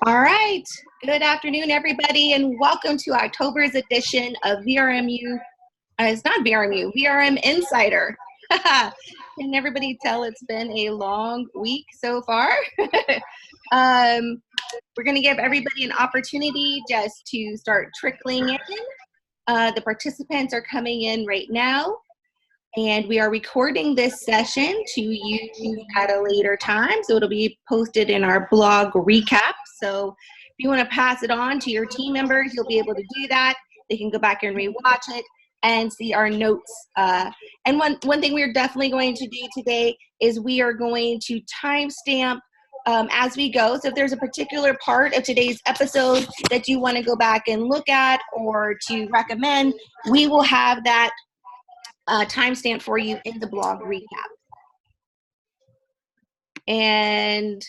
All right. Good afternoon, everybody, and welcome to October's edition of VRMU. It's not VRMU, VRM Insider. Can everybody tell it's been a long week so far? We're going to give everybody an opportunity just to start trickling in. The participants are coming in right now, and we are recording this session to use at a later time, so it'll be posted in our blog recap. So if you want to pass it on to your team members, you'll be able to do that. They can go back and rewatch it and see our notes. And one thing we're definitely going to do today is we are going to timestamp as we go. So if there's a particular part of today's episode that you want to go back and look at or to recommend, we will have that timestamp for you in the blog recap. And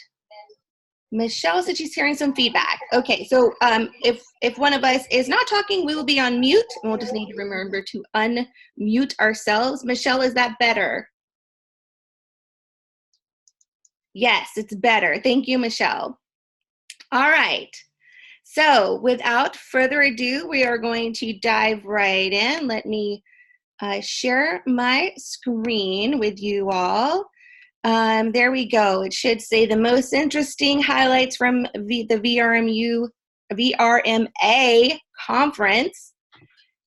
Michelle said she's hearing some feedback. Okay, so if one of us is not talking, we will be on mute, and we'll just need to remember to unmute ourselves. Michelle, is that better? Yes, it's better. Thank you, Michelle. All right. So without further ado, we are going to dive right in. Let me share my screen with you all. There we go. It should say the most interesting highlights from the VRMA conference.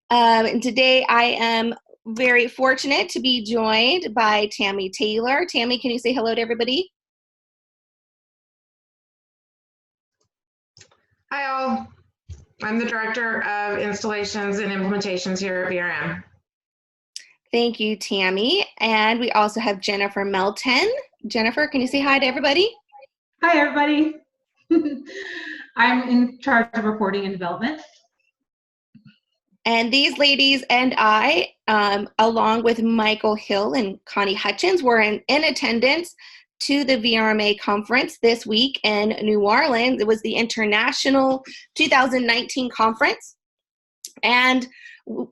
And today I am very fortunate to be joined by Tammy Taylor. Tammy, can you say hello to everybody? Hi all. I'm the Director of Installations and Implementations here at VRM. Thank you, Tammy. And we also have Jennifer Melton. Jennifer, can you say hi to everybody? Hi, everybody. I'm in charge of reporting and development. And these ladies and I, along with Michael Hill and Connie Hutchins, were in attendance to the VRMA conference this week in New Orleans. It was the International 2019 conference. And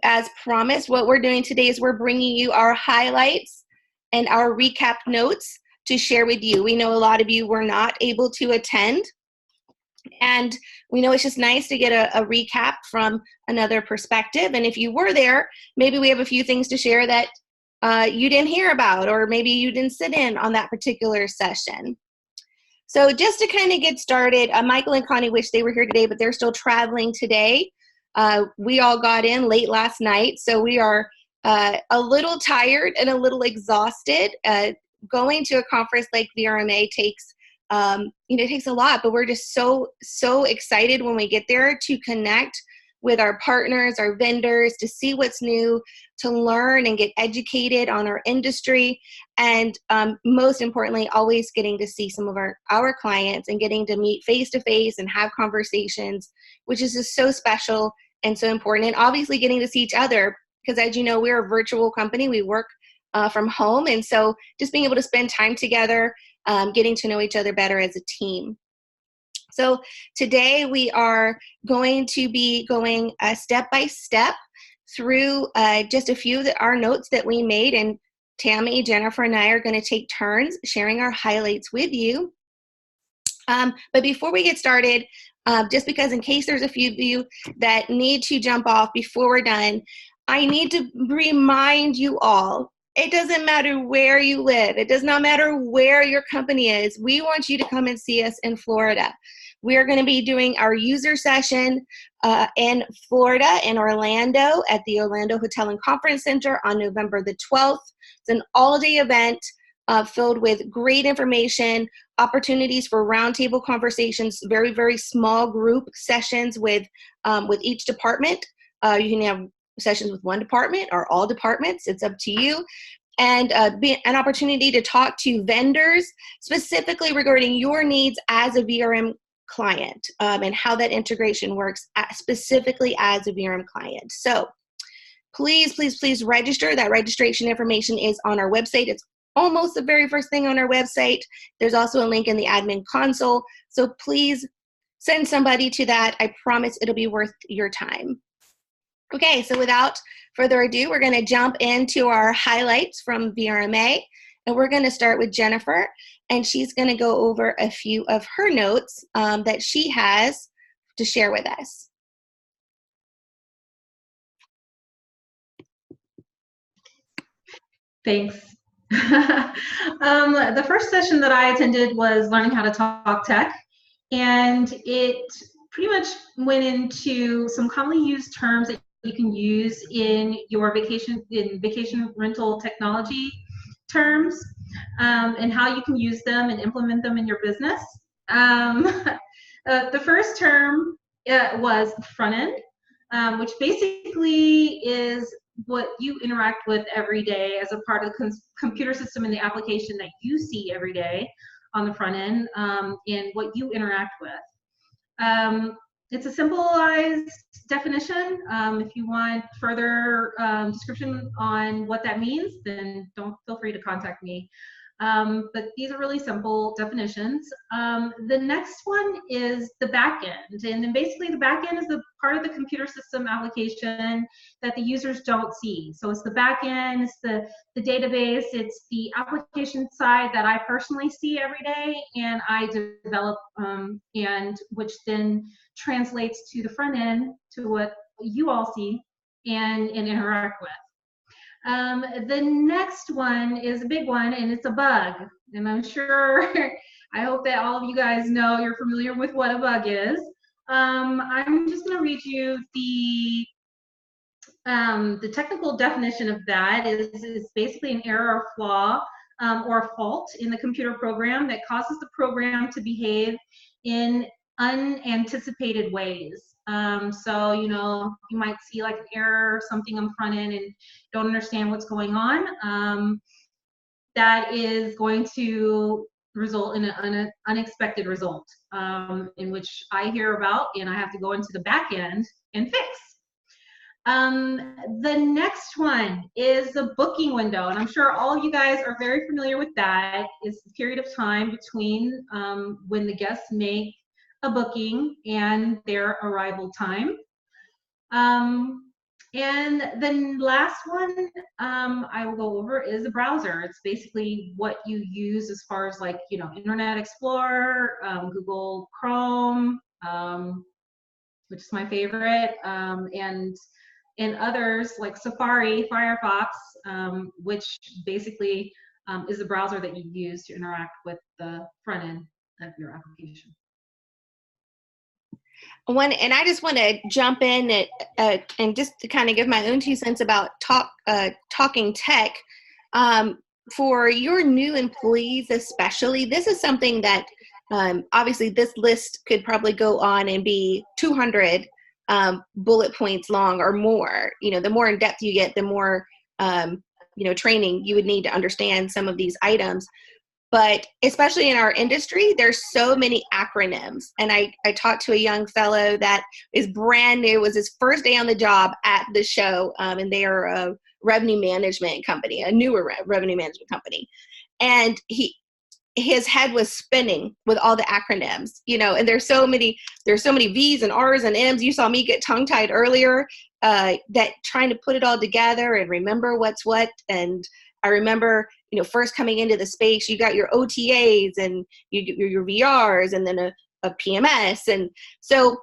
as promised, what we're doing today is we're bringing you our highlights and our recap notes to share with you. We know a lot of you were not able to attend, and we know it's just nice to get a recap from another perspective. And if you were there, maybe we have a few things to share that you didn't hear about, or maybe you didn't sit in on that particular session. So just to kind of get started, Michael and Connie wish they were here today, but they're still traveling today. We all got in late last night, so we are a little tired and a little exhausted. Going to a conference like VRMA takes, it takes a lot, but we're just so excited when we get there to connect with our partners, our vendors, to see what's new, to learn and get educated on our industry, and most importantly, always getting to see some of our clients and getting to meet face-to-face and have conversations, which is just so special and so important. And obviously getting to see each other, because as you know, we're a virtual company. We work from home, and so just being able to spend time together, getting to know each other better as a team. So today we are going to be going step by step through just a few of our notes that we made, and Tammy, Jennifer, and I are going to take turns sharing our highlights with you. But before we get started, just because in case there's a few of you that need to jump off before we're done, I need to remind you all, it doesn't matter where you live. It does not matter where your company is. We want you to come and see us in Florida. We are going to be doing our user session in Florida, in Orlando, at the Orlando Hotel and Conference Center on November the 12th. It's an all-day event filled with great information, opportunities for roundtable conversations, very, very small group sessions with each department. You can have sessions with one department or all departments. It's up to you. And be an opportunity to talk to vendors specifically regarding your needs as a VRM client and how that integration works specifically as a VRM client. So please, please, please register. That registration information is on our website. It's almost the very first thing on our website. There's also a link in the admin console. So please send somebody to that. I promise it'll be worth your time. Okay, so without further ado, we're going to jump into our highlights from VRMA. And we're going to start with Jennifer, and she's going to go over a few of her notes that she has to share with us. Thanks. The first session that I attended was learning how to talk tech, and it pretty much went into some commonly used terms that you can use in your vacation rental technology terms, and how you can use them and implement them in your business. The first term was front end, which basically is what you interact with every day as a part of the computer system and the application that you see every day on the front end, and what you interact with. It's a simplified definition. If you want further description on what that means, then feel free to contact me. But these are really simple definitions. The next one is the back end. And then basically the back end is the part of the computer system application that the users don't see. So it's the back end, it's the database, it's the application side that I personally see every day and I develop, and which then translates to the front end, to what you all see and interact with. The next one is a big one, and it's a bug. And I'm sure, I hope that all of you guys know, you're familiar with what a bug is. I'm just going to read you the technical definition of that. Is basically an error or flaw or a fault in the computer program that causes the program to behave in unanticipated ways. So, you know, you might see like an error or something on the front end and don't understand what's going on. That is going to result in an unexpected result, in which I hear about and I have to go into the back end and fix. The next one is the booking window, and I'm sure all you guys are very familiar with that. It's the period of time between when the guests make a booking and their arrival time. And the last one I will go over is a browser. It's basically what you use as far as, like, you know, Internet Explorer, Google Chrome, which is my favorite, and others like Safari, Firefox, which basically is the browser that you use to interact with the front end of your application. And I just want to jump in and just to kind of give my own 2 cents about talking tech. For your new employees especially, this is something that obviously this list could probably go on and be 200 bullet points long or more. You know, the more in depth you get, the more you know, training you would need to understand some of these items. But especially in our industry, there's so many acronyms. And I talked to a young fellow that is brand new, it was his first day on the job at the show, and they are a revenue management company, a newer revenue management company. And his head was spinning with all the acronyms, you know, and there's so many V's and R's and M's. You saw me get tongue-tied earlier, that trying to put it all together and remember what's what. And I remember, you know, first coming into the space, you got your OTAs and your VRs and then a PMS. And so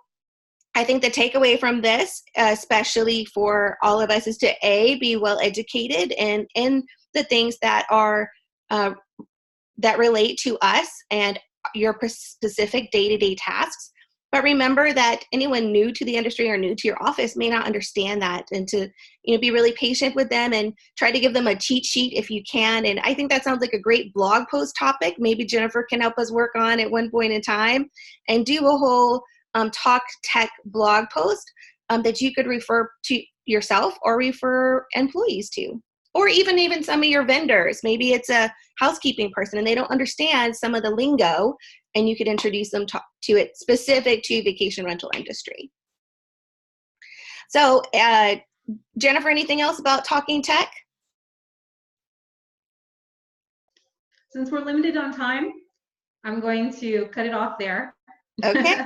I think the takeaway from this, especially for all of us, is to be well educated and in the things that are that relate to us and your specific day-to-day tasks. But remember that anyone new to the industry or new to your office may not understand that, and to, you know, be really patient with them and try to give them a cheat sheet if you can. And I think that sounds like a great blog post topic. Maybe Jennifer can help us work on at one point in time and do a whole talk tech blog post that you could refer to yourself or refer employees to. Or even some of your vendors. Maybe it's a housekeeping person and they don't understand some of the lingo, and you could introduce them to it specific to vacation rental industry. So Jennifer, anything else about talking tech? Since we're limited on time, I'm going to cut it off there. Okay.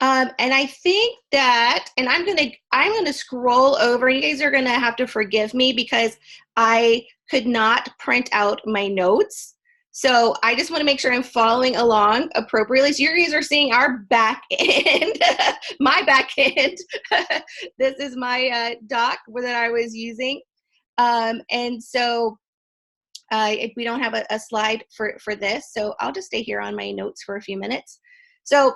And I think that, and I'm gonna scroll over, and you guys are gonna have to forgive me because I could not print out my notes. So I just want to make sure I'm following along appropriately. So you guys are seeing our back end, my back end. This is my doc that I was using. And so if we don't have a slide for this, so I'll just stay here on my notes for a few minutes. So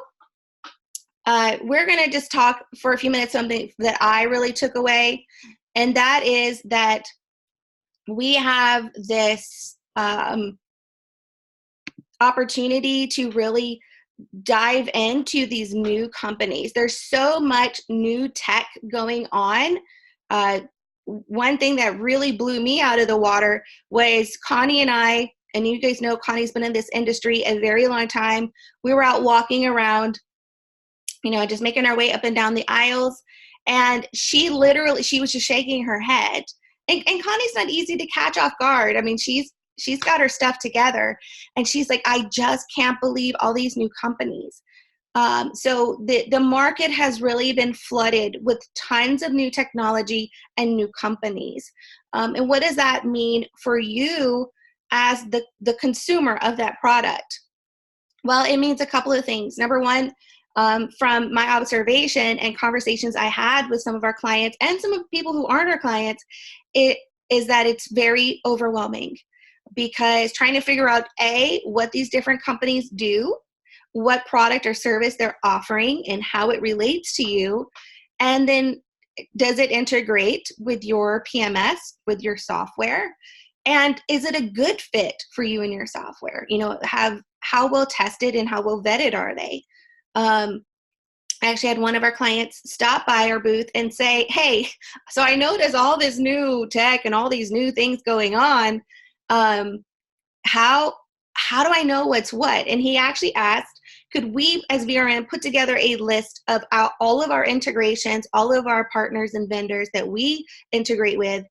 we're going to just talk for a few minutes something that I really took away, and that is that we have this opportunity to really dive into these new companies. There's so much new tech going on. One thing that really blew me out of the water was Connie and I, and you guys know Connie's been in this industry a very long time. We were out walking around, just making our way up and down the aisles. And she was just shaking her head. And Connie's not easy to catch off guard. I mean, she's got her stuff together. And she's like, I just can't believe all these new companies. So the market has really been flooded with tons of new technology and new companies. And what does that mean for you as the consumer of that product? Well, it means a couple of things. Number one, from my observation and conversations I had with some of our clients and some of the people who aren't our clients, it is that it's very overwhelming, because trying to figure out, what these different companies do, what product or service they're offering, and how it relates to you, and then does it integrate with your PMS, with your software, and is it a good fit for you and your software? How well tested and how well vetted are they? I actually had one of our clients stop by our booth and say, hey, so I noticed all this new tech and all these new things going on. How do I know what's what? And he actually asked, could we as VRM put together a list of all of our integrations, all of our partners and vendors that we integrate with,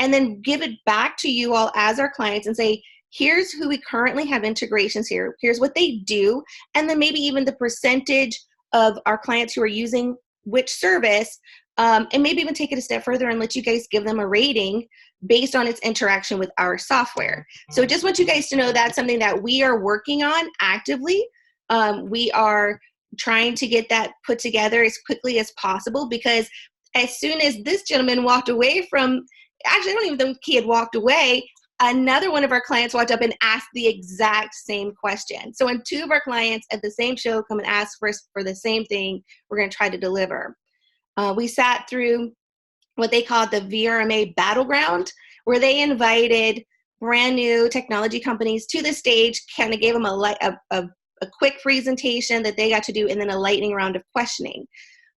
and then give it back to you all as our clients and say, here's who we currently have integrations here. Here's what they do. And then maybe even the percentage of our clients who are using which service, and maybe even take it a step further and let you guys give them a rating based on its interaction with our software. So I just want you guys to know that's something that we are working on actively. We are trying to get that put together as quickly as possible, because as soon as this gentleman walked away from, actually I don't even think he had walked away, another one of our clients walked up and asked the exact same question. So when two of our clients at the same show come and ask for us for the same thing, we're going to try to deliver. We sat through what they called the VRMA Battleground, where they invited brand new technology companies to the stage, kind of gave them a quick presentation that they got to do, and then a lightning round of questioning.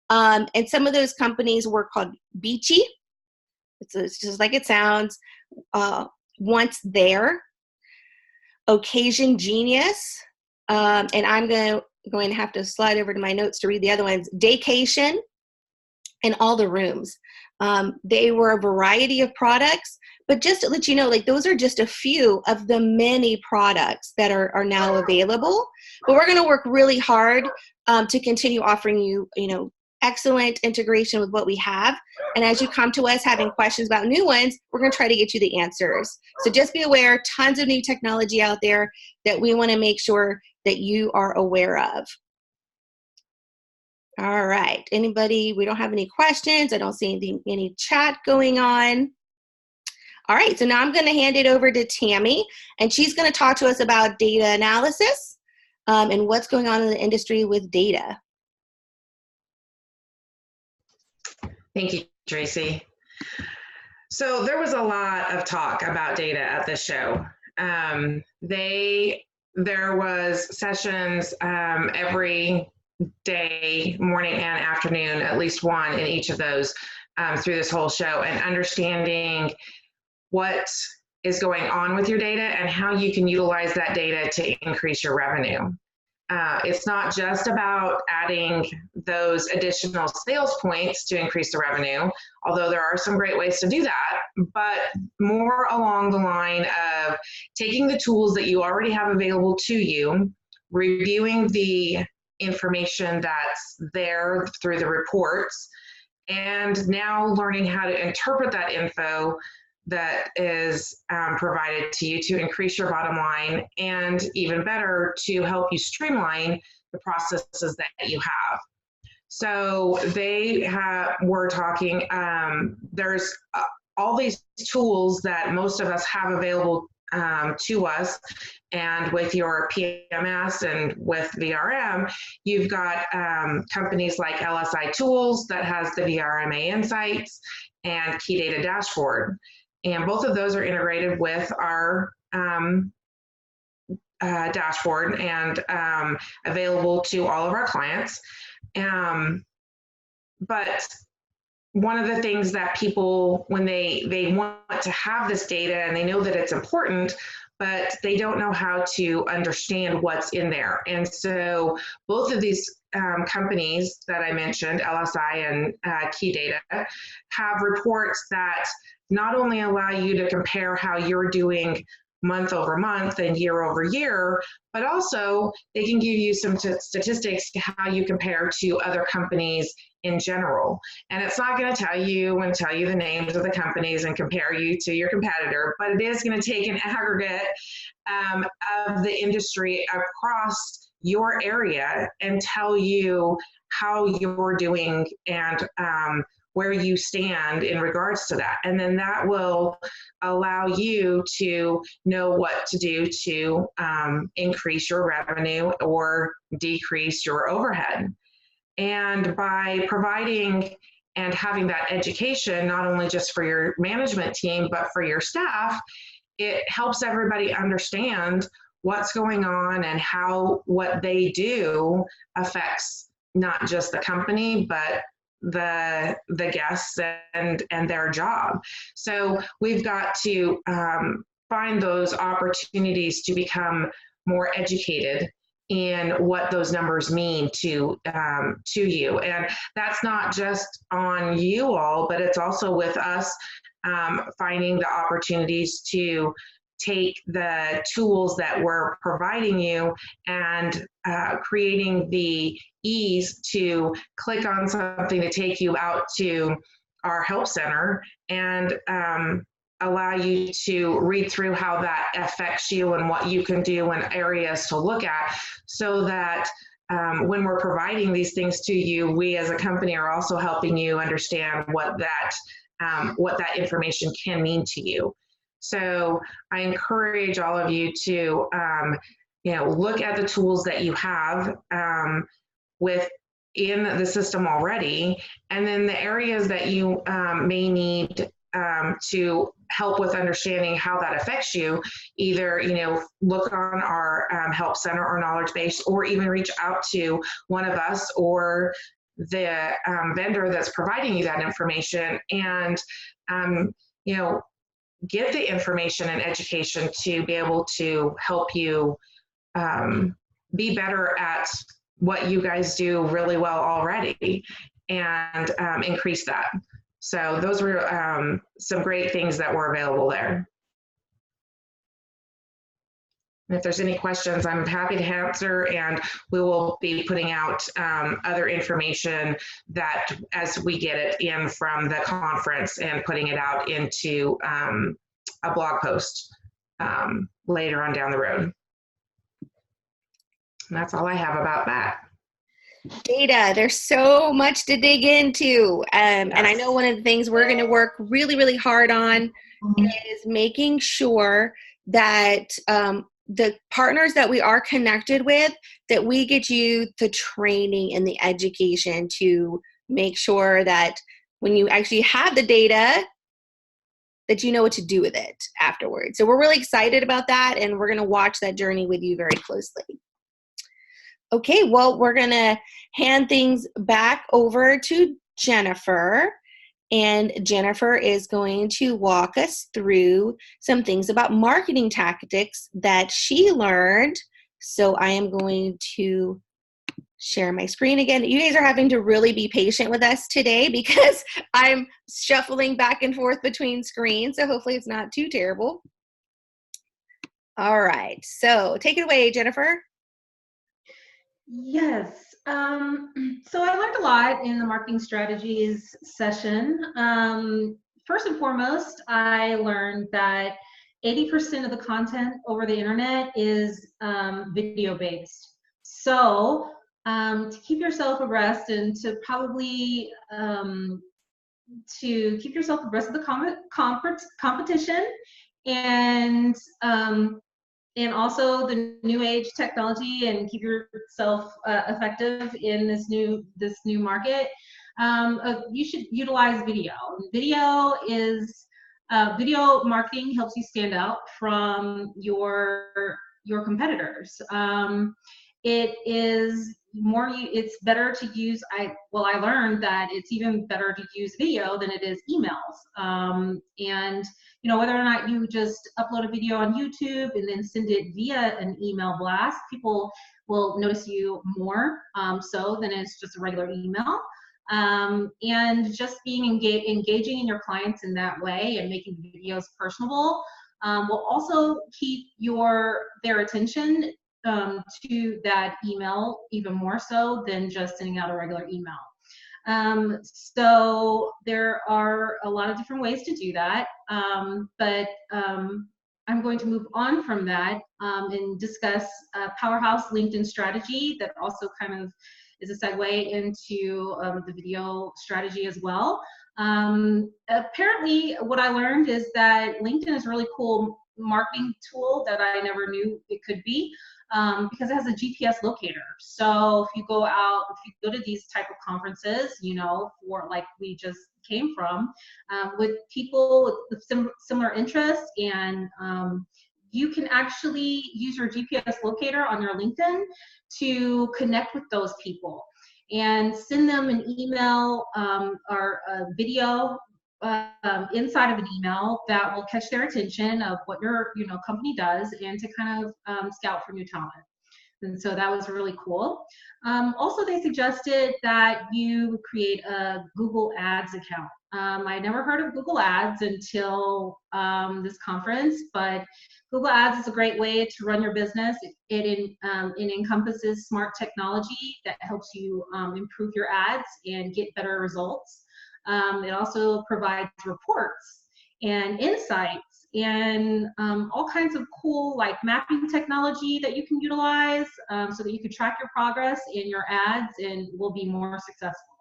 And some of those companies were called Beachy. It's just like it sounds. Once There, Occasion Genius, and I'm going to have to slide over to my notes to read the other ones, Daycation, and All the Rooms. They were a variety of products, but just to let you know, like, those are just a few of the many products that are now available. But we're going to work really hard to continue offering you, excellent integration with what we have. And as you come to us having questions about new ones, we're going to try to get you the answers. So just be aware, tons of new technology out there that we want to make sure that you are aware of. All right. Anybody? We don't have any questions. I don't see any chat going on. All right. So now I'm going to hand it over to Tammy, and she's going to talk to us about data analysis and what's going on in the industry with data. Thank you, Tracy. So there was a lot of talk about data at this show. There was sessions every day, morning and afternoon, at least one in each of those through this whole show, and understanding what is going on with your data and how you can utilize that data to increase your revenue. It's not just about adding those additional sales points to increase the revenue, although there are some great ways to do that, but more along the line of taking the tools that you already have available to you, reviewing the information that's there through the reports, and now learning how to interpret that info that is provided to you to increase your bottom line, and even better, to help you streamline the processes that you have. So we're talking, there's all these tools that most of us have available to us. And with your PMS and with VRM, you've got companies like LSI Tools that has the VRMA Insights and Key Data Dashboard. And both of those are integrated with our dashboard and available to all of our clients. But one of the things that people, when they want to have this data and they know that it's important, but they don't know how to understand what's in there. And so both of these companies that I mentioned, LSI and Key Data, have reports that not only allow you to compare how you're doing month over month and year over year, but also they can give you some statistics to how you compare to other companies in general. And it's not going to tell you the names of the companies and compare you to your competitor, but it is going to take an aggregate of the industry across your area and tell you how you're doing and where you stand in regards to that. And then that will allow you to know what to do to increase your revenue or decrease your overhead. And by providing and having that education, not only just for your management team, but for your staff, it helps everybody understand what's going on and how what they do affects not just the company, but the guests and their job. So we've got to find those opportunities to become more educated in what those numbers mean to you. And that's not just on you all, but it's also with us finding the opportunities to take the tools that we're providing you and creating the ease to click on something to take you out to our help center and allow you to read through how that affects you and what you can do and areas to look at, so that when we're providing these things to you, we as a company are also helping you understand what that information can mean to you. So I encourage all of you to look at the tools that you have within the system already, and then the areas that you may need to help with understanding how that affects you. Either look on our help center or knowledge base, or even reach out to one of us or the vendor that's providing you that information, and get the information and education to be able to help you be better at what you guys do really well already, and increase that. So those were some great things that were available there. And if there's any questions, I'm happy to answer, and we will be putting out other information that as we get it in from the conference and putting it out into a blog post later on down the road. And that's all I have about that. Data, there's so much to dig into. And I know one of the things we're going to work really, really hard on is making sure that the partners that we are connected with, that we get you the training and the education to make sure that when you actually have the data, that you know what to do with it afterwards. So we're really excited about that, and we're going to watch that journey with you very closely. Okay, well, we're going to hand things back over to Jennifer, and Jennifer is going to walk us through some things about marketing tactics that she learned. So I am going to share my screen again. You guys are having to really be patient with us today because I'm shuffling back and forth between screens, so hopefully it's not too terrible. All right, so take it away, Jennifer. Yes. So I learned a lot in the marketing strategies session. first and foremost, I learned that 80% of the content over the internet is video based. So to keep yourself abreast and to probably to keep yourself abreast of the competition, and also the new age technology, and keep yourself effective in this new market, you should utilize video. Video marketing helps you stand out from your competitors. It's better to use, I learned that it's even better to use video than it is emails. And whether or not you just upload a video on YouTube and then send it via an email blast, people will notice you more so than it's just a regular email. And just being engaging in your clients in that way and making videos personable will also keep their attention to that email even more so than just sending out a regular email. So there are a lot of different ways to do that, but I'm going to move on from that and discuss Powerhouse LinkedIn strategy that also kind of is a segue into the video strategy as well. Apparently, what I learned is that LinkedIn is a really cool marketing tool that I never knew it could be. Because it has a GPS locator. So if you go to these type of conferences, for like we just came from, with people with similar interests, and you can actually use your GPS locator on your LinkedIn to connect with those people and send them an email or a video inside of an email that will catch their attention of what your company does, and to kind of scout for new talent. And so that was really cool. Also, they suggested that you create a Google Ads account. I never heard of Google Ads until this conference, but Google Ads is a great way to run your business. It encompasses smart technology that helps you improve your ads and get better results. It also provides reports and insights and all kinds of cool like mapping technology that you can utilize so that you can track your progress in your ads and will be more successful.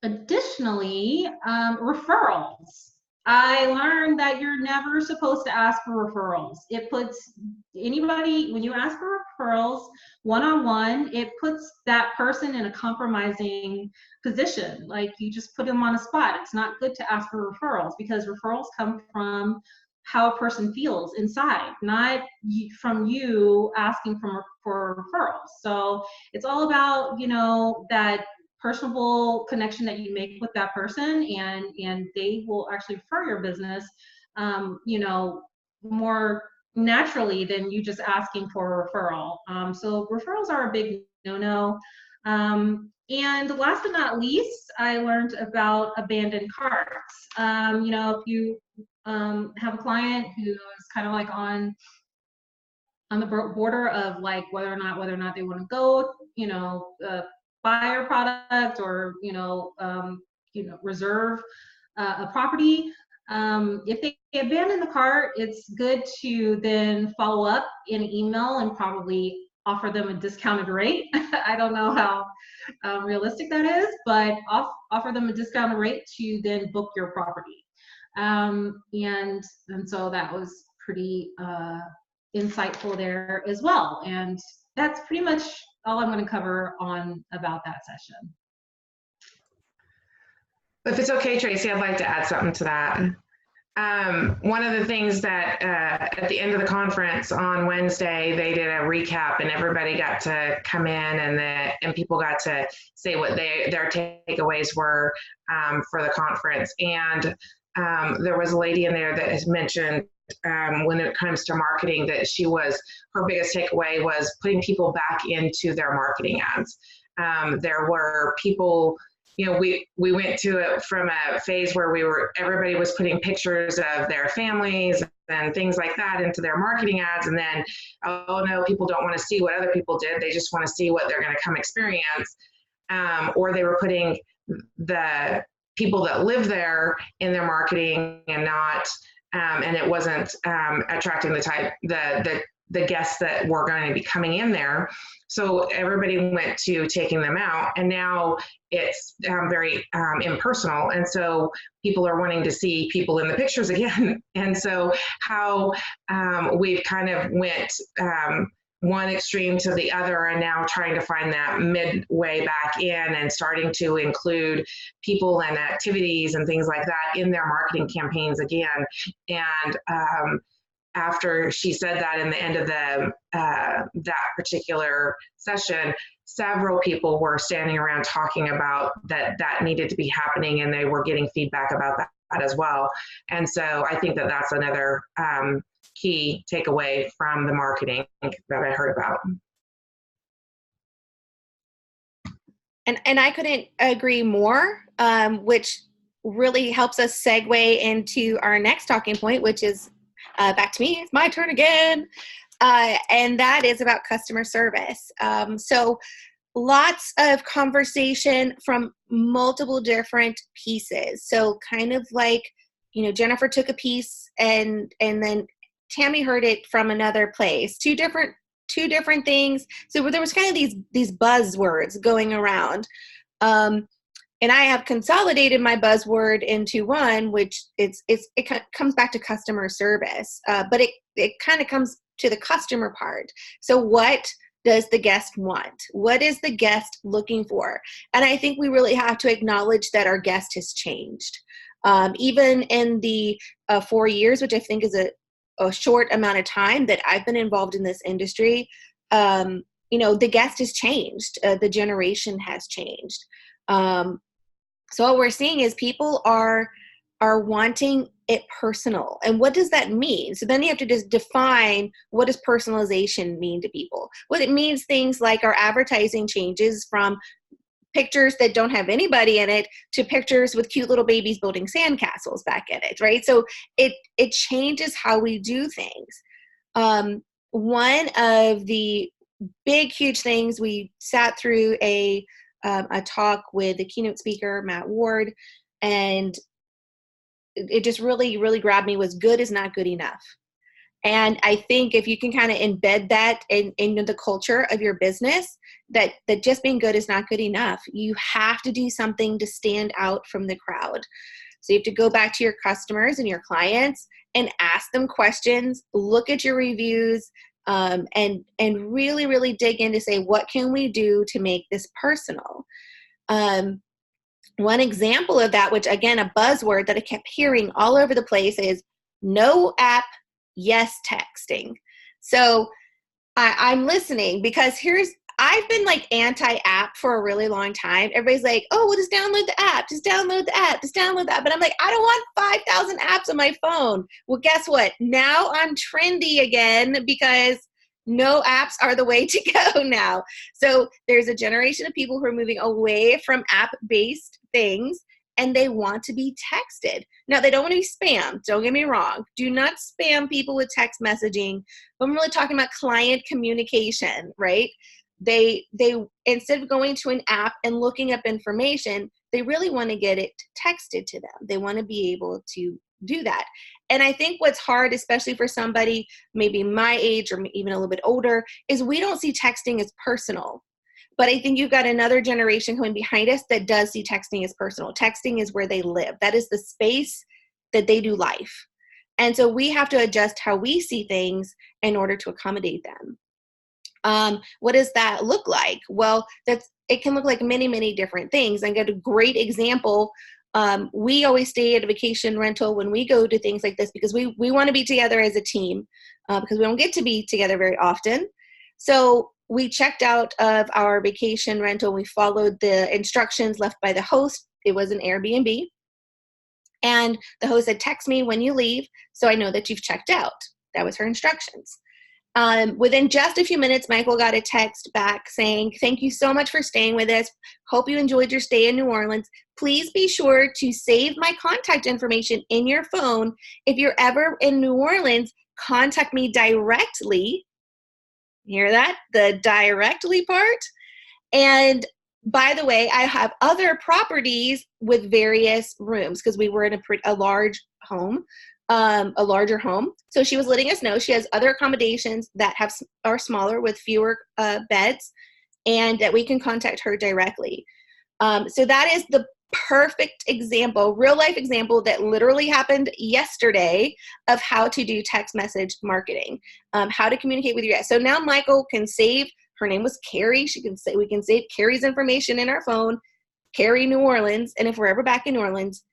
Additionally, referrals. I learned that you're never supposed to ask for referrals. It puts anybody, when you ask for referrals one-on-one, it puts that person in a compromising position. Like, you just put them on a spot. It's not good to ask for referrals, because referrals come from how a person feels inside, not from you asking for referrals. So it's all about, that personable connection that you make with that person, and they will actually refer your business more naturally than you just asking for a referral. So referrals are a big no-no. And last but not least, I learned about abandoned carts. If you have a client who is kind of like on the border of like whether or not they want to go buy your product, or reserve a property, if they abandon the cart, it's good to then follow up in email and probably offer them a discounted rate. I don't know how realistic that is, but offer them a discounted rate to then book your property. And so that was pretty insightful there as well. And that's pretty much all I'm going to cover about that session. If it's okay, Tracy, I'd like to add something to that. One of the things that at the end of the conference on Wednesday, they did a recap, and everybody got to come in, and people got to say what their takeaways were for the conference. And there was a lady in there that has mentioned when it comes to marketing, that her biggest takeaway was putting people back into their marketing ads. There were people, we went to it from a phase where everybody was putting pictures of their families and things like that into their marketing ads. And then, oh no, people don't want to see what other people did. They just want to see what they're going to come experience. Or they were putting the people that live there in their marketing, and not, and it wasn't attracting the guests that were going to be coming in there. So everybody went to taking them out, and now it's very impersonal. And so people are wanting to see people in the pictures again. And so how we've kind of went one extreme to the other, and now trying to find that midway back in, and starting to include people and activities and things like that in their marketing campaigns again. And after she said that in the end of that particular session, several people were standing around talking about that needed to be happening, and they were getting feedback about that as well. And so I think that that's another key takeaway from the marketing that I heard about. And I couldn't agree more, which really helps us segue into our next talking point, which is back to me. It's my turn again. And that is about customer service. So lots of conversation from multiple different pieces. So kind of like, Jennifer took a piece and then Tammy heard it from another place. Two different things. So there was kind of these buzzwords going around. And I have consolidated my buzzword into one, which it comes back to customer service, but it kind of comes to the customer part. So what does the guest want? What is the guest looking for? And I think we really have to acknowledge that our guest has changed. Even in the 4 years, which I think is a short amount of time that I've been involved in this industry, the guest has changed. The generation has changed. So what we're seeing is people are wanting it personal. And what does that mean? So then you have to just define, what does personalization mean to people? Well, it means things like our advertising changes from pictures that don't have anybody in it to pictures with cute little babies building sandcastles back in it, right? So it changes how we do things. One of the big, huge things, we sat through a talk with the keynote speaker, Matt Ward, and it just really, really grabbed me, was good is not good enough. And I think if you can kind of embed that in the culture of your business, that just being good is not good enough. You have to do something to stand out from the crowd. So you have to go back to your customers and your clients and ask them questions, look at your reviews, and really, really dig in to say, what can we do to make this personal? One example of that, which again, a buzzword that I kept hearing all over the place, is no app, yes texting. So I'm listening, because I've been like anti-app for a really long time. Everybody's like, oh, well, just download the app, just download the app, just download the app. But I'm like, I don't want 5,000 apps on my phone. Well, guess what? Now I'm trendy again, because no apps are the way to go now. So there's a generation of people who are moving away from app-based things, and they want to be texted. Now, they don't want to be spammed. Don't get me wrong. Do not spam people with text messaging. But I'm really talking about client communication, right? They instead of going to an app and looking up information, they really want to get it texted to them. They want to be able to do that. And I think what's hard, especially for somebody maybe my age or even a little bit older, is we don't see texting as personal. But I think you've got another generation coming behind us that does see texting as personal. Texting is where they live. That is the space that they do life. And so we have to adjust how we see things in order to accommodate them. What does that look like? Well, it can look like many, many different things. I got a great example. We always stay at a vacation rental when we go to things like this, because we want to be together as a team, because we don't get to be together very often. So we checked out of our vacation rental. We followed the instructions left by the host. It was an Airbnb. And the host said, text me when you leave so I know that you've checked out. That was her instructions. Within just a few minutes, Michael got a text back saying, thank you so much for staying with us. Hope you enjoyed your stay in New Orleans. Please be sure to save my contact information in your phone. If you're ever in New Orleans, contact me directly. Hear that? The directly part. And by the way, I have other properties with various rooms because we were in a large home, a larger home. So she was letting us know she has other accommodations that are smaller with fewer beds, and that we can contact her directly. So that is the perfect example, real life example that literally happened yesterday of how to do text message marketing, how to communicate with your guests. So now Michael can save, her name was Carrie. We can save Carrie's information in our phone, Carrie New Orleans. And if we're ever back in New Orleans,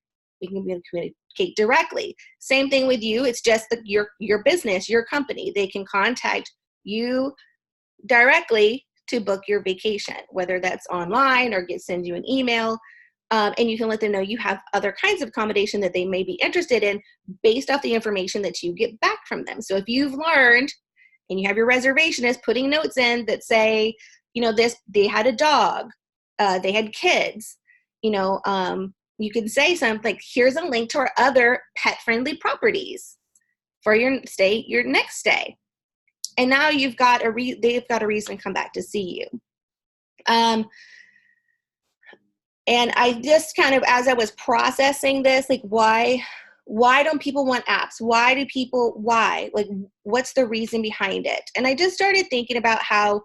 we can communicate directly. Same thing with you. It's just your business, your company. They can contact you directly to book your vacation, whether that's online or send you an email. And you can let them know you have other kinds of accommodation that they may be interested in based off the information that you get back from them. So if you've learned and you have your reservationist putting notes in that say, they had a dog, they had kids, you can say something like, here's a link to our other pet-friendly properties for your next stay. And now they've got a reason to come back to see you. And I just kind of, as I was processing this, like, why don't people want apps? Why? Like, what's the reason behind it? And I just started thinking about how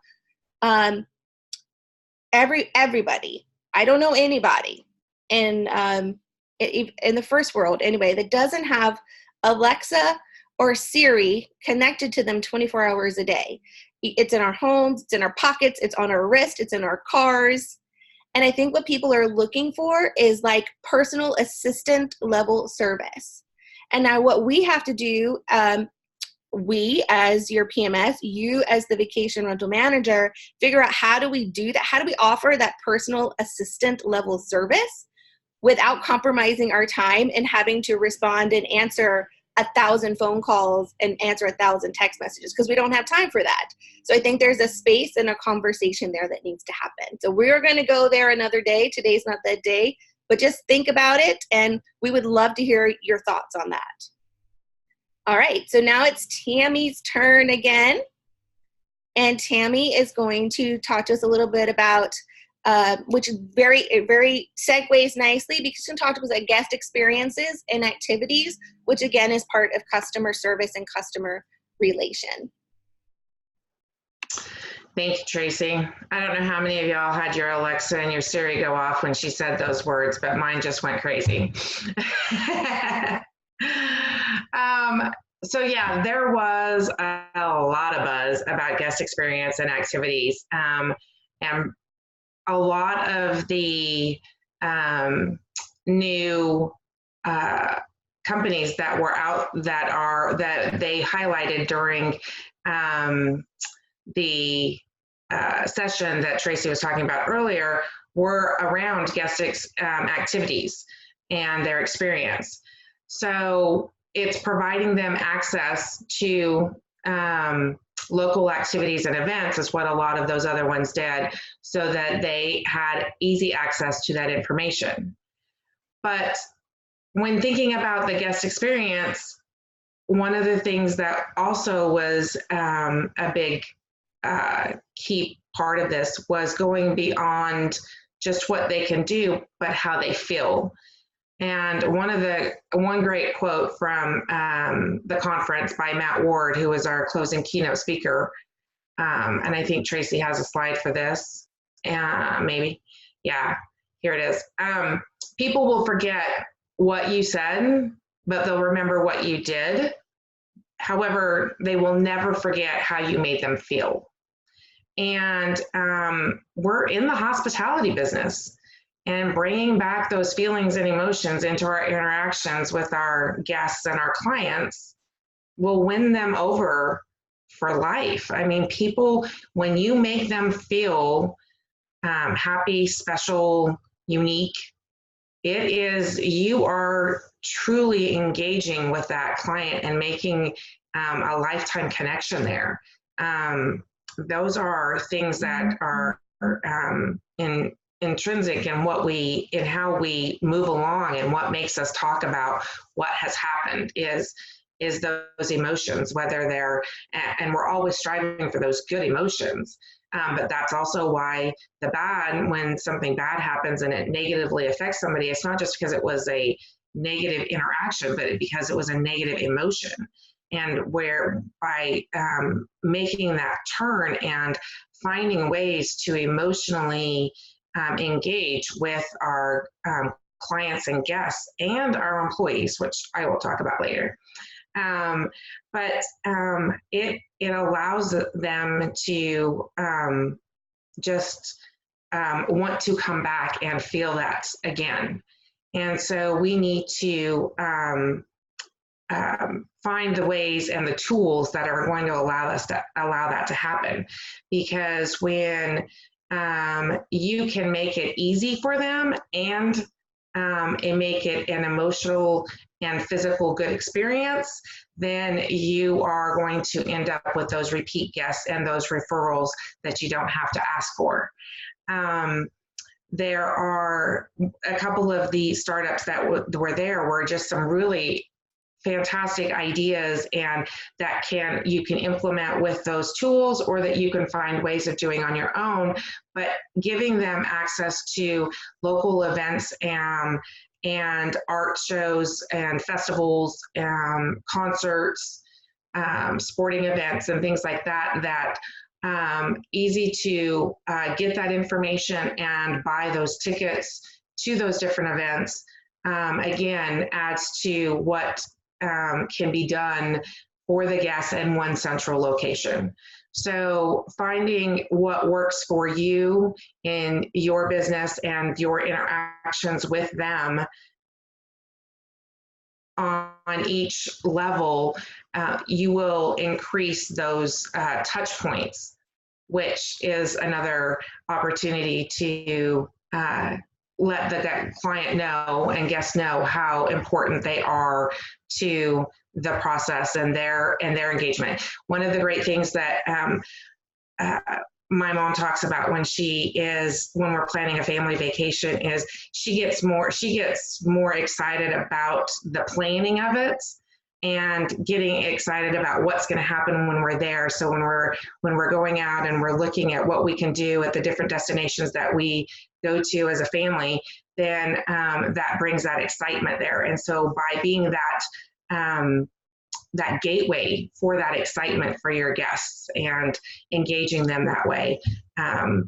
everybody, I don't know anybody in the first world anyway, that doesn't have Alexa or Siri connected to them 24 hours a day. It's in our homes, it's in our pockets, it's on our wrist, it's in our cars. And I think what people are looking for is like personal assistant level service. And now what we have to do, we as your PMS, you as the vacation rental manager, figure out how do we do that? How do we offer that personal assistant level service without compromising our time and having to respond and answer 1,000 phone calls and answer 1,000 text messages, because we don't have time for that. So I think there's a space and a conversation there that needs to happen. So we're going to go there another day. Today's not that day, but just think about it, and we would love to hear your thoughts on that. All right, so now it's Tammy's turn again. And Tammy is going to talk to us a little bit about, which very segues nicely, because she can talk to us about guest experiences and activities, which again is part of customer service and customer relation. Thank you, Tracy. I don't know how many of y'all had your Alexa and your Siri go off when she said those words, but mine just went crazy. So yeah, there was a lot of buzz about guest experience and activities. And a lot of the new companies that were out that they highlighted during the session that Tracy was talking about earlier were around guest activities and their experience. So it's providing them access to local activities and events is what a lot of those other ones did, so that they had easy access to that information. But when thinking about the guest experience, one of the things that also was a big key part of this was going beyond just what they can do, but how they feel. And one great quote from the conference by Matt Ward, who was our closing keynote speaker, and I think Tracy has a slide for this, maybe, yeah, here it is. People will forget what you said, but they'll remember what you did. However, they will never forget how you made them feel. And we're in the hospitality business, and bringing back those feelings and emotions into our interactions with our guests and our clients will win them over for life. I mean, people, when you make them feel happy, special, unique, you are truly engaging with that client and making a lifetime connection there. Those are things that are intrinsic in how we move along, and what makes us talk about what has happened is is those emotions, whether they're, and we're always striving for those good emotions. But that's also why the bad, when something bad happens and it negatively affects somebody, it's not just because it was a negative interaction, but because it was a negative emotion. And where by making that turn and finding ways to emotionally engage with our clients and guests and our employees, which I will talk about later. It allows them to just want to come back and feel that again. And so we need to find the ways and the tools that are going to allow that to happen. Because when you can make it easy for them and make it an emotional and physical good experience, then you are going to end up with those repeat guests and those referrals that you don't have to ask for. There are a couple of the startups that were there were just some really fantastic ideas, and that you can implement with those tools, or that you can find ways of doing on your own, but giving them access to local events and art shows and festivals, concerts, sporting events and things like that, easy to get that information and buy those tickets to those different events, again, adds to what can be done for the guests in one central location. So finding what works for you in your business and your interactions with them on each level, you will increase those touch points, which is another opportunity to let the client know and guests know how important they are to the process and their engagement. One of the great things that my mom talks about when we're planning a family vacation is she gets more excited about the planning of it and getting excited about what's going to happen when we're there. So when we're going out and we're looking at what we can do at the different destinations that we go to as a family, then that brings that excitement there. And so by being that gateway for that excitement for your guests and engaging them that way,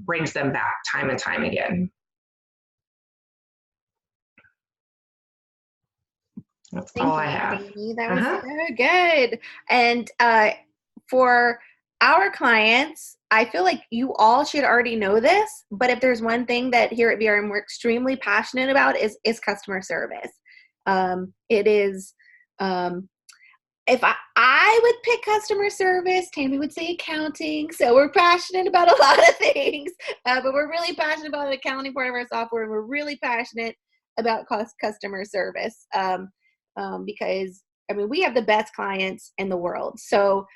brings them back time and time again. That's all I have. Tammy. That was so good. And for our clients, I feel like you all should already know this, but if there's one thing that here at VRM we're extremely passionate about is customer service. It is, if I would pick customer service, Tammy would say accounting. So we're passionate about a lot of things, but we're really passionate about the accounting part of our software, and we're really passionate about customer service. Because we have the best clients in the world. So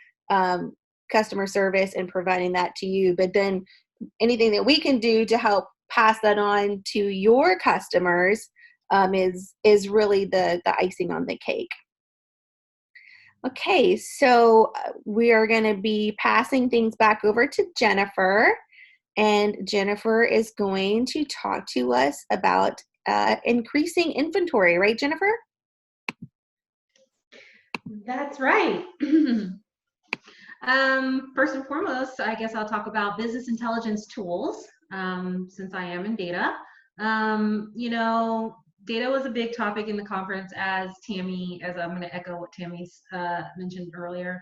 customer service and providing that to you, but then anything that we can do to help pass that on to your customers is really the icing on the cake. Okay, so we are going to be passing things back over to Jennifer, and Jennifer is going to talk to us about increasing inventory, right, Jennifer? That's right. First and foremost, I guess I'll talk about business intelligence tools, since I am in data. Data was a big topic in the conference, as I'm going to echo what Tammy's mentioned earlier,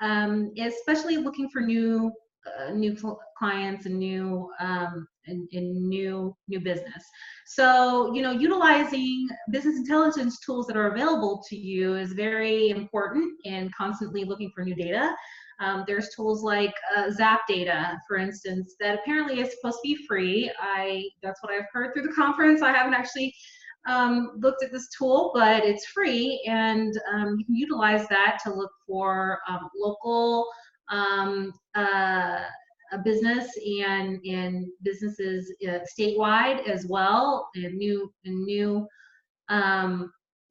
especially looking for new clients and new business. So, utilizing business intelligence tools that are available to you is very important, and constantly looking for new data. There's tools like Zap Data, for instance, that apparently is supposed to be free. That's what I've heard through the conference. I haven't actually looked at this tool, but it's free, and you can utilize that to look for local a business and businesses statewide as well, and new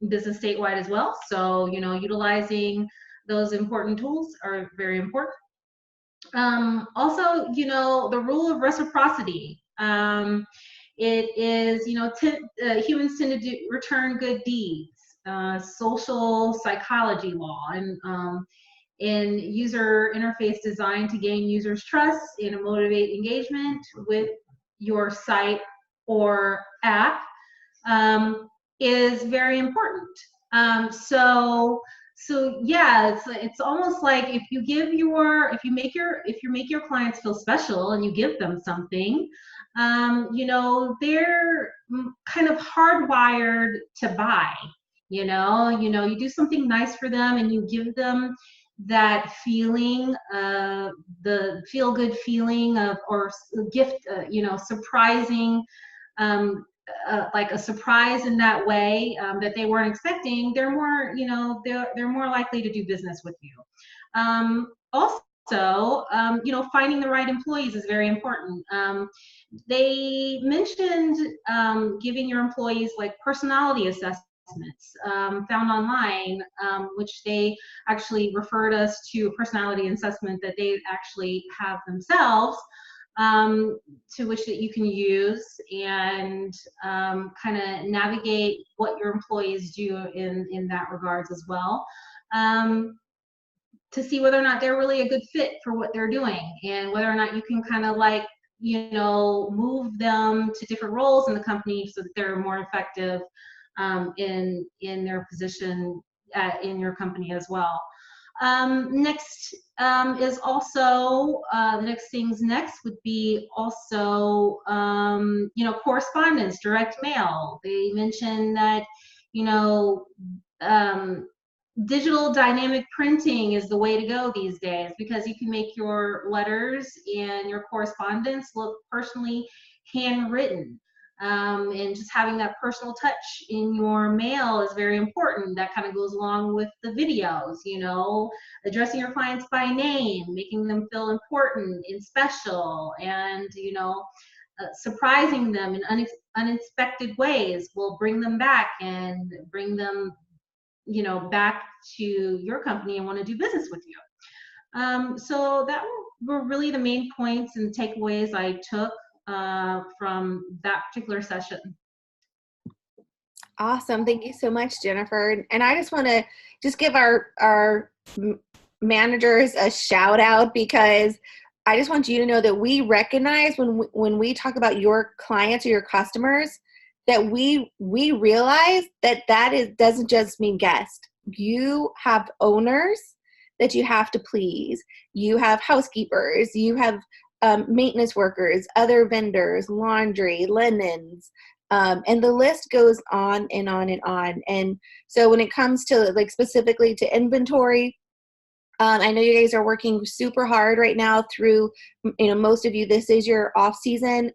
business statewide as well. So, utilizing those important tools are very important. Also, the rule of reciprocity. It is, humans tend to return good deeds. Social psychology law, and in user interface designed to gain users' trust and motivate engagement with your site or app, is very important. So yeah, it's almost like if you make your clients feel special and you give them something, they're kind of hardwired to buy. You do something nice for them and you give them that feeling, the feel good feeling of, or gift, surprising, like a surprise in that way, that they weren't expecting, they're more, they're more likely to do business with you. Also, finding the right employees is very important. They mentioned giving your employees like personality assessments, found online, which they actually referred us to a personality assessment that they actually have themselves, to which that you can use and kind of navigate what your employees do in that regards as well, to see whether or not they're really a good fit for what they're doing, and whether or not you can kind of like, move them to different roles in the company so that they're more effective in their position in your company as well. Next is also, the next things next would be also, correspondence, direct mail. They mentioned that, digital dynamic printing is the way to go these days, because you can make your letters and your correspondence look personally handwritten. And just having that personal touch in your mail is very important. That kind of goes along with the videos, addressing your clients by name, making them feel important and special, and, surprising them in unexpected ways will bring them back and bring them, back to your company and want to do business with you. So that were really the main points and takeaways I took from that particular session. Awesome. Thank you so much, Jennifer. And I just want to give our managers a shout out, because I just want you to know that we recognize when we talk about your clients or your customers, that we realize that doesn't just mean guest. You have owners that you have to please. You have housekeepers. You have maintenance workers, other vendors, laundry, linens, and the list goes on and on and on. And so when it comes to like specifically to inventory, I know you guys are working super hard right now through, most of you, this is your off season,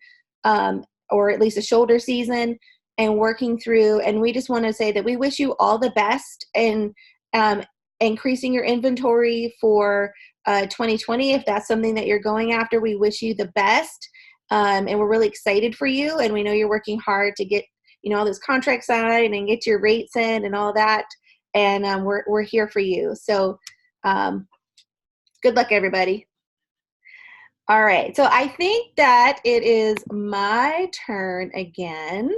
or at least a shoulder season, and working through. And we just want to say that we wish you all the best in increasing your inventory for 2020. If that's something that you're going after, we wish you the best. And we're really excited for you. And we know you're working hard to get, all those contracts signed and get your rates in and all that. And we're here for you. So good luck, everybody. All right. So I think that it is my turn again.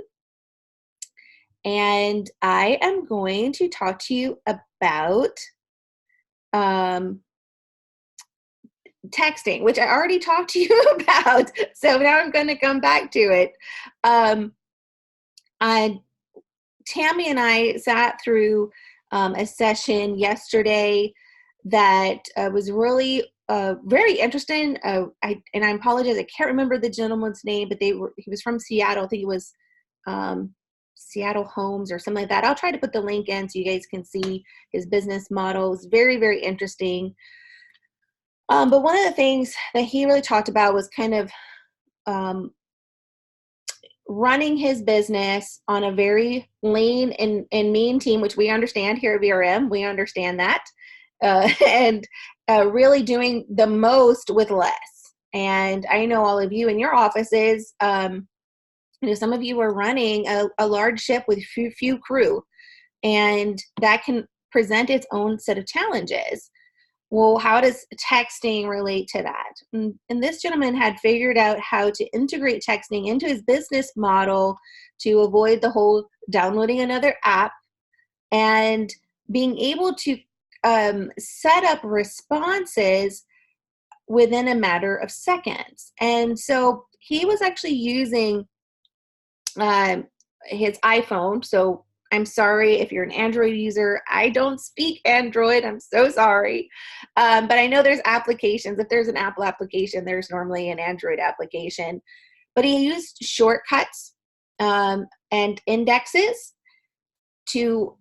And I am going to talk to you about texting, which I already talked to you about. So now I'm going to come back to it. Tammy and I sat through a session yesterday that was really very interesting. And I apologize, I can't remember the gentleman's name, but he was from Seattle. I think it was Seattle Homes or something like that. I'll try to put the link in so you guys can see his business model. It's very, very interesting. But one of the things that he really talked about was kind of running his business on a very lean and mean team, which we understand here at VRM. We understand that. And really doing the most with less. And I know all of you in your offices, some of you are running a large ship with few crew. And that can present its own set of challenges. Well, how does texting relate to that? And this gentleman had figured out how to integrate texting into his business model to avoid the whole downloading another app and being able to set up responses within a matter of seconds. And so he was actually using his iPhone. So I'm sorry if you're an Android user. I don't speak Android. I'm so sorry. But I know there's applications. If there's an Apple application, there's normally an Android application. But he used shortcuts and indexes to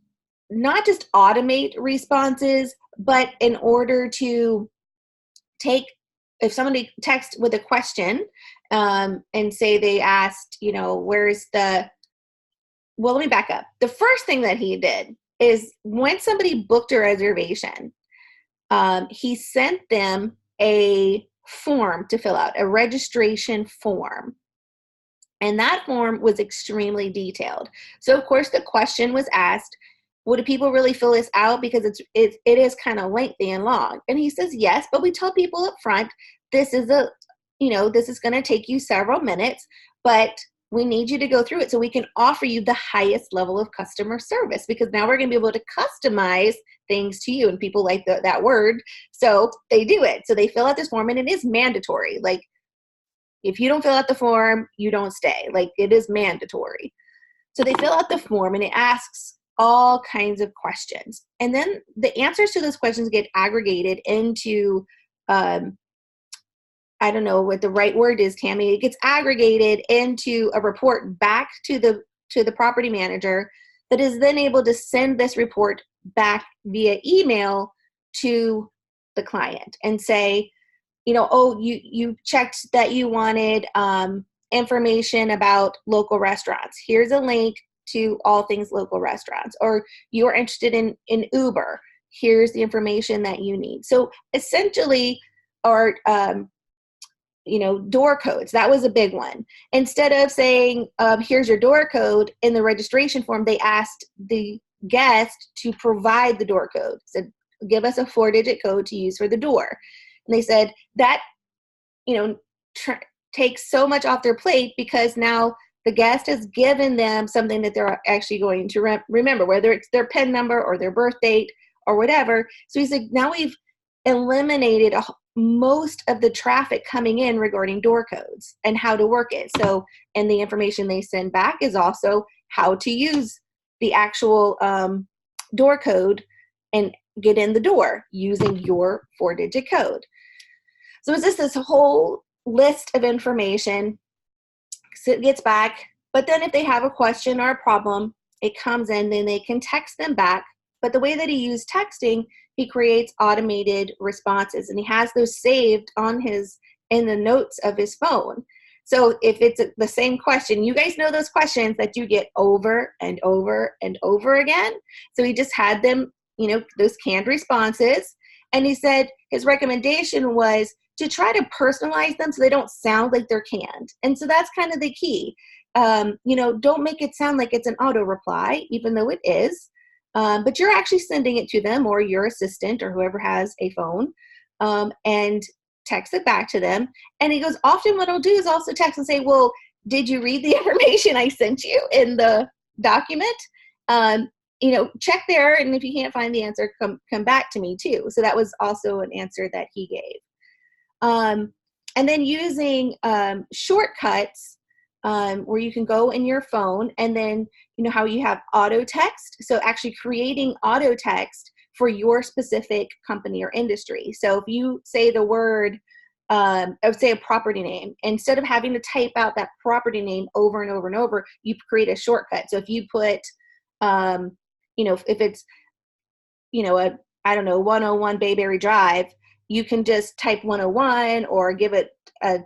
not just automate responses, but in order to take, if somebody texts with a question and say they asked, where's the, well, let me back up. The first thing that he did is when somebody booked a reservation, he sent them a form to fill out, a registration form. And that form was extremely detailed. So, of course, the question was asked, well, do people really fill this out? Because it is kind of lengthy and long. And he says, yes, but we tell people up front, this is going to take you several minutes, but we need you to go through it so we can offer you the highest level of customer service, because now we're going to be able to customize things to you. And people like that word. So they do it. So they fill out this form, and it is mandatory. Like, if you don't fill out the form, you don't stay. Like, it is mandatory. So they fill out the form, and it asks all kinds of questions. And then the answers to those questions get aggregated into, I don't know what the right word is, Tammy. It gets aggregated into a report back to the property manager that is then able to send this report back via email to the client and say, you checked that you wanted information about local restaurants. Here's a link to all things local restaurants. Or you're interested in Uber. Here's the information that you need. So essentially, our door codes, that was a big one. Instead of saying, here's your door code in the registration form, they asked the guest to provide the door code. Said, give us a 4-digit code to use for the door. And they said that, takes so much off their plate, because now the guest has given them something that they're actually going to remember, whether it's their PIN number or their birth date or whatever. So he said, now we've eliminated most of the traffic coming in regarding door codes and how to work it. So, and the information they send back is also how to use the actual door code and get in the door using your 4-digit code. So it's just this whole list of information. So it gets back, but then if they have a question or a problem, it comes in, then they can text them back. But the way that he used texting, he creates automated responses, and he has those saved in the notes of his phone. So if it's the same question, you guys know those questions that you get over and over and over again. So he just had them, those canned responses. And he said his recommendation was to try to personalize them so they don't sound like they're canned. And so that's kind of the key. Don't make it sound like it's an auto reply, even though it is. But you're actually sending it to them or your assistant or whoever has a phone, and text it back to them. And he goes, often what I'll do is also text and say, well, did you read the information I sent you in the document? Check there. And if you can't find the answer, come back to me too. So that was also an answer that he gave. And then using shortcuts, where you can go in your phone, and then how you have auto text. So actually creating auto text for your specific company or industry. So if you say the word, I would say a property name, instead of having to type out that property name over and over and over, you create a shortcut. So if you put, if it's, 101 Bayberry Drive, you can just type 101 or give it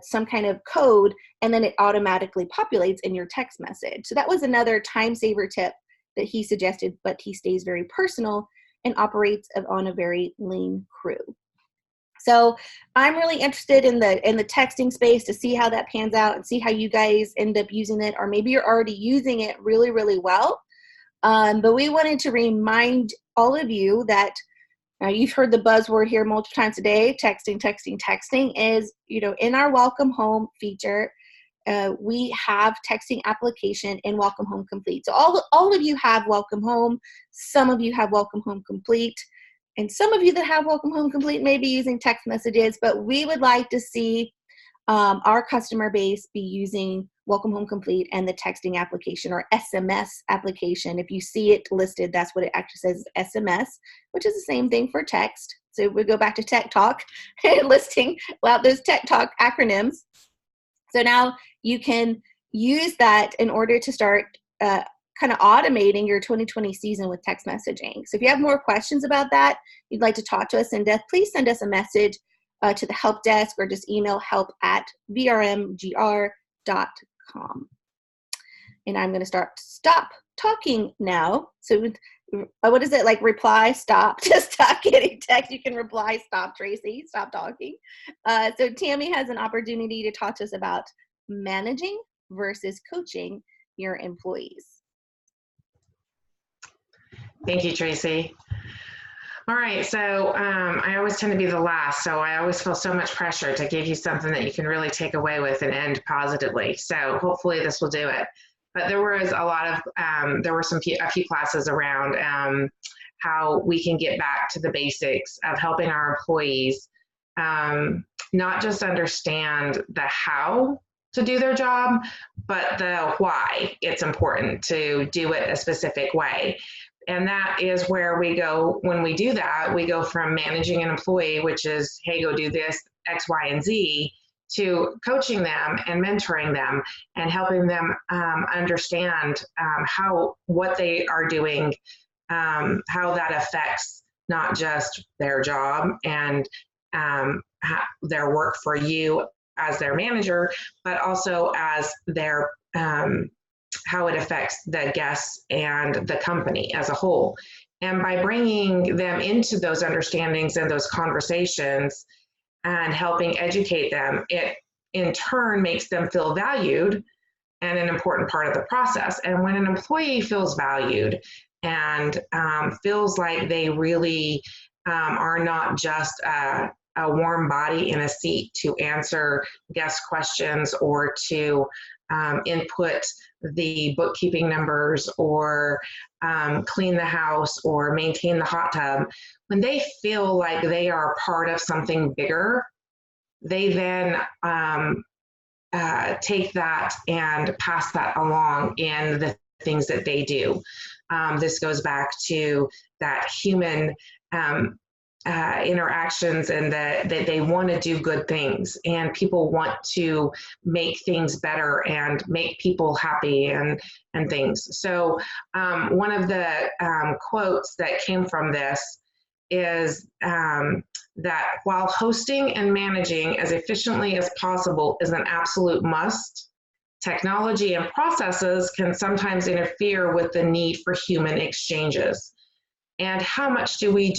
some kind of code, and then it automatically populates in your text message. So that was another time saver tip that he suggested, but he stays very personal and operates on a very lean crew. So I'm really interested in the texting space to see how that pans out and see how you guys end up using it, or maybe you're already using it really, really well. But we wanted to remind all of you that you've heard the buzzword here multiple times a day, texting, texting, texting is, in our Welcome Home feature, we have texting application in Welcome Home Complete. So all of you have Welcome Home. Some of you have Welcome Home Complete. And some of you that have Welcome Home Complete may be using text messages, but we would like to see our customer base be using Welcome Home Complete and the texting application or SMS application. If you see it listed, that's what it actually says, SMS, which is the same thing for text. So we go back to Tech Talk, listing out those Tech Talk acronyms. So now you can use that in order to start kind of automating your 2020 season with text messaging. So if you have more questions about that, you'd like to talk to us in depth, please send us a message to the help desk or just email help@vrmgr.com. And I'm going to stop talking now. So what is it, like reply, stop, to stop getting text? You can reply, stop, Tracy, stop talking. So Tammy has an opportunity to talk to us about managing versus coaching your employees. Thank you, Tracy. All right, so I always tend to be the last, so I always feel so much pressure to give you something that you can really take away with and end positively. So hopefully this will do it. But there was a lot of, there were a few classes around how we can get back to the basics of helping our employees not just understand the how to do their job, but the why it's important to do it a specific way. And that is where we go, when we do that, we go from managing an employee, which is, hey, go do this, X, Y, and Z, to coaching them and mentoring them and helping them understand what they are doing, how that affects not just their job and their work for you as their manager, but also as their how it affects the guests and the company as a whole. And by bringing them into those understandings and those conversations and helping educate them, it in turn makes them feel valued and an important part of the process. And when an employee feels valued and feels like they really are not just a warm body in a seat to answer guest questions or to input the bookkeeping numbers or clean the house or maintain the hot tub, when they feel like they are part of something bigger, they then take that and pass that along in the things that they do. This goes back to that human interactions and that they want to do good things and people want to make things better and make people happy and things. So one of the quotes that came from this is that while hosting and managing as efficiently as possible is an absolute must, technology and processes can sometimes interfere with the need for human exchanges. And how much do we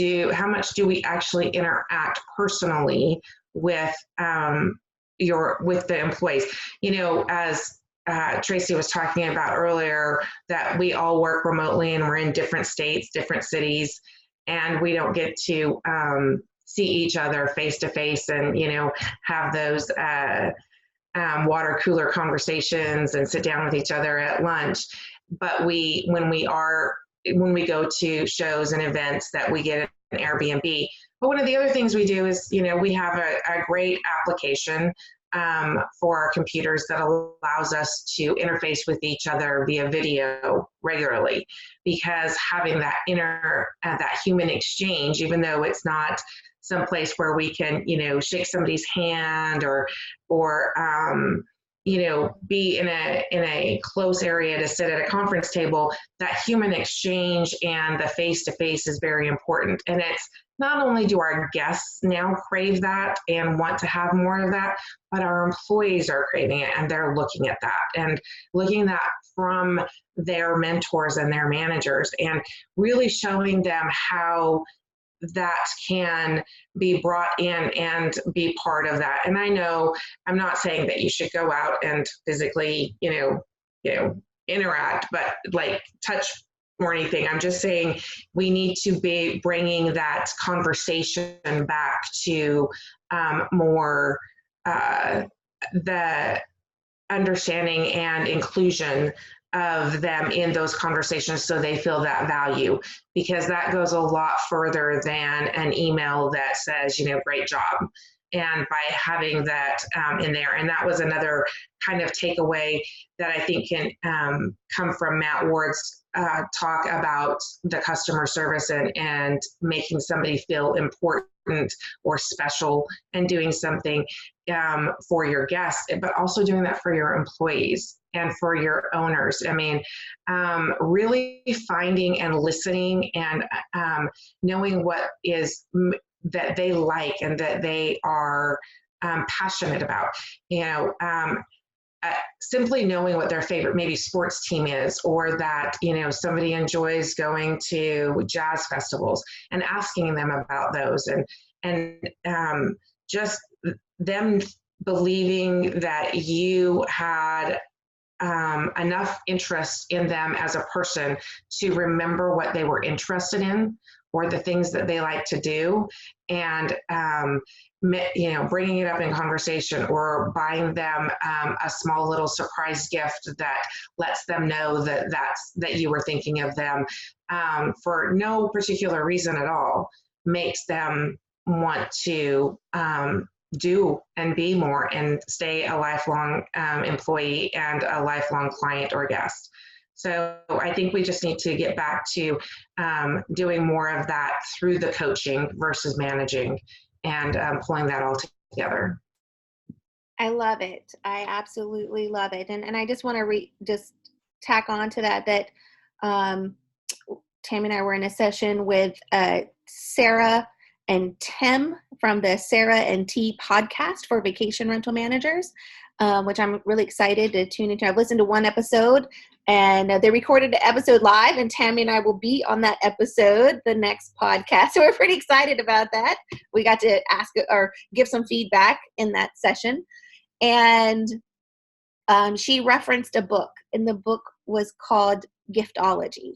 actually interact personally with the employees? As Tracy was talking about earlier, that we all work remotely and we're in different states, different cities, and we don't get to see each other face to face and have those water cooler conversations and sit down with each other at lunch. But when we go to shows and events, that we get an Airbnb. But one of the other things we do is, we have a great application for our computers that allows us to interface with each other via video regularly, because having that that human exchange, even though it's not someplace where we can, shake somebody's hand or be in a close area to sit at a conference table, that human exchange and the face-to-face is very important. And it's not only do our guests now crave that and want to have more of that, but our employees are craving it and they're looking at that and looking at that from their mentors and their managers and really showing them how that can be brought in and be part of that. And I know I'm not saying that you should go out and physically, interact, but like touch or anything. I'm just saying we need to be bringing that conversation back to more the understanding and inclusion of them in those conversations so they feel that value, because that goes a lot further than an email that says, great job. And by having that in there, and that was another kind of takeaway that I think can come from Matt Ward's talk about the customer service and making somebody feel important or special and doing something for your guests, but also doing that for your employees and for your owners. I mean, really finding and listening and knowing what is that they like and that they are passionate about. Simply knowing what their favorite maybe sports team is, or that somebody enjoys going to jazz festivals, and asking them about those, and just them believing that you had enough interest in them as a person to remember what they were interested in or the things that they like to do, and bringing it up in conversation, or buying them a small little surprise gift that lets them know that you were thinking of them for no particular reason at all, makes them want to do and be more and stay a lifelong employee and a lifelong client or guest. So I think we just need to get back to doing more of that through the coaching versus managing, and pulling that all together. I love it. I absolutely love it. And I just want to just tack on to that Tammy and I were in a session with Sarah and Tim from the Sarah and T podcast for vacation rental managers, which I'm really excited to tune into. I've listened to one episode, and they recorded the episode live, and Tammy and I will be on that episode, the next podcast. So we're pretty excited about that. We got to ask or give some feedback in that session. And she referenced a book, and the book was called Giftology,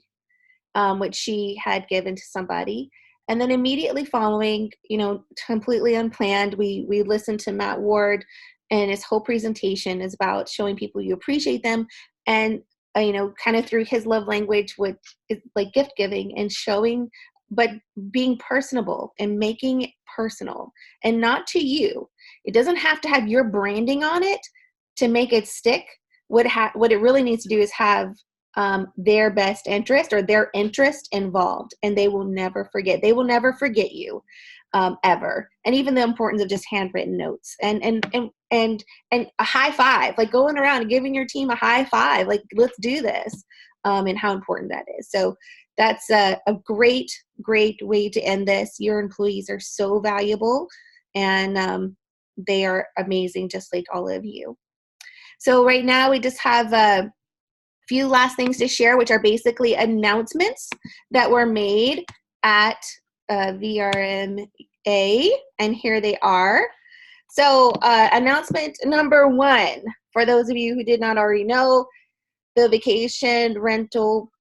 which she had given to somebody. And then immediately following, completely unplanned, we listened to Matt Ward, and his whole presentation is about showing people you appreciate them, and kind of through his love language, which is like gift giving and showing, but being personable and making it personal and not to you. It doesn't have to have your branding on it to make it stick. What it really needs to do is have their best interest or their interest involved, and they will never forget. They will never forget you ever. And even the importance of just handwritten notes and a high five, like going around and giving your team a high five, like let's do this, and how important that is. So that's a great way to end this. Your employees are so valuable, and they are amazing, just like all of you. So right now we just have a few last things to share, which are basically announcements that were made at VRMA, and here they are. So announcement number 1, for those of you who did not already know, the vacation rental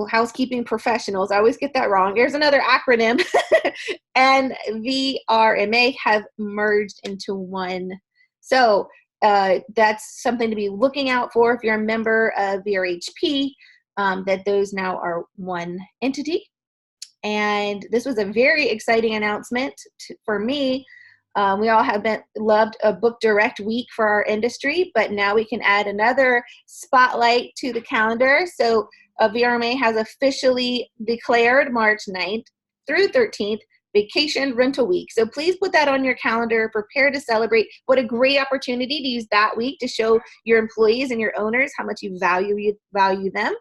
housekeeping professionals, I always get that wrong, there's another acronym, and VRMA have merged into one. So that's something to be looking out for if you're a member of VRHP, that those now are one entity. And this was a very exciting announcement for me. We all have loved a book direct week for our industry, but now we can add another spotlight to the calendar. So VRMA has officially declared March 9th through 13th Vacation Rental Week. So please put that on your calendar. Prepare to celebrate. What a great opportunity to use that week to show your employees and your owners how much you value them.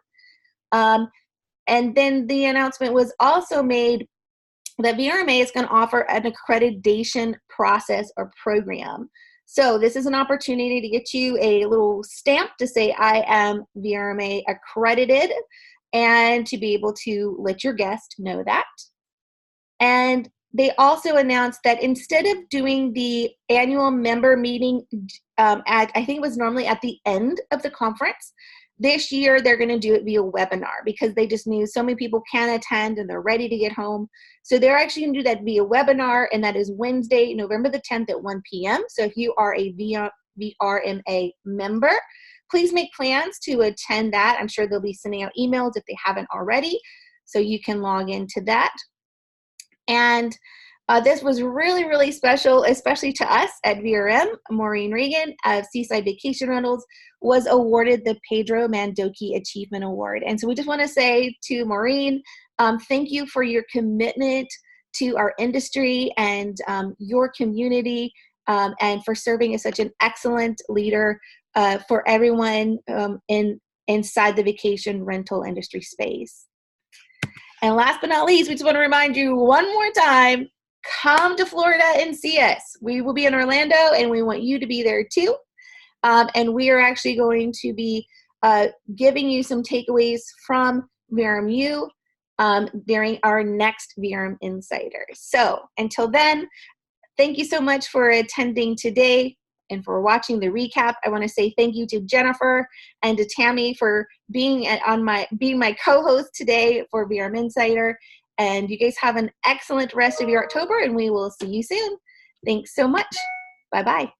And then the announcement was also made that VRMA is going to offer an accreditation process or program. So this is an opportunity to get you a little stamp to say, I am VRMA accredited, and to be able to let your guest know that. And they also announced that instead of doing the annual member meeting I think it was normally at the end of the conference, this year they're going to do it via webinar because they just knew so many people can attend and they're ready to get home. So they're actually going to do that via webinar, and that is Wednesday, November the 10th at 1 p.m. So if you are a VRMA member, please make plans to attend that. I'm sure they'll be sending out emails if they haven't already, so you can log into that. And this was really, really special, especially to us at VRM. Maureen Reagan of Seaside Vacation Rentals was awarded the Pedro Mandoki Achievement Award. And so we just want to say to Maureen, thank you for your commitment to our industry and your community, and for serving as such an excellent leader for everyone inside the vacation rental industry space. And last but not least, we just want to remind you one more time, come to Florida and see us. We will be in Orlando, and we want you to be there too. And we are actually going to be giving you some takeaways from VRMU during our next VRM Insider. So until then, thank you so much for attending today and for watching the recap. I want to say thank you to Jennifer and to Tammy for being my co-host today for VRM Insider. And you guys have an excellent rest of your October, and we will see you soon. Thanks so much. Bye-bye.